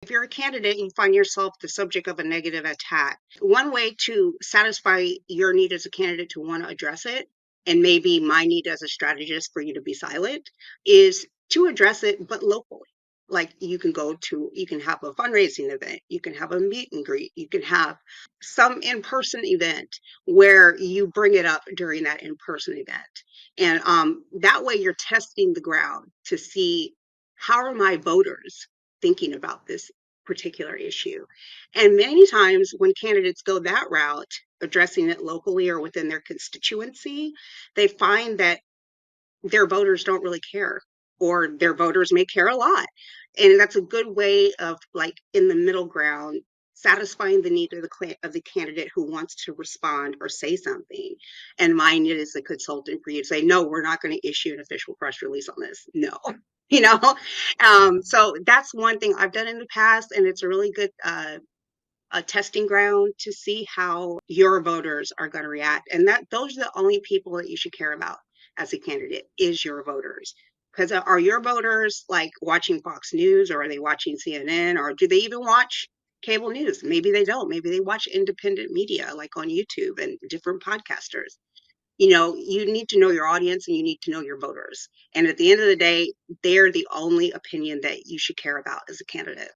If you're a candidate and you find yourself the subject of a negative attack, one way to satisfy your need as a candidate to want to address it, and maybe my need as a strategist for you to be silent, is to address it, but locally. Like you can have a fundraising event, you can have a meet and greet, you can have some in person event where you bring it up during that in person event. And that way you're testing the ground to see how are my voters thinking about this particular issue. And many times when candidates go that route, addressing it locally or within their constituency, they find that their voters don't really care, or their voters may care a lot. And that's a good way of, like, in the middle ground, satisfying the need of the candidate who wants to respond or say something. And my need as a consultant for you to say, no, we're not going to issue an official press release on this. No. You know, so that's one thing I've done in the past, and it's a really good a testing ground to see how your voters are going to react. And that those are the only people that you should care about as a candidate, is your voters. Because are your voters like watching Fox News, or are they watching CNN, or do they even watch cable news? Maybe they don't. Maybe they watch independent media like on YouTube and different podcasters. You need to know your audience and you need to know your voters. And at the end of the day, they're the only opinion that you should care about as a candidate.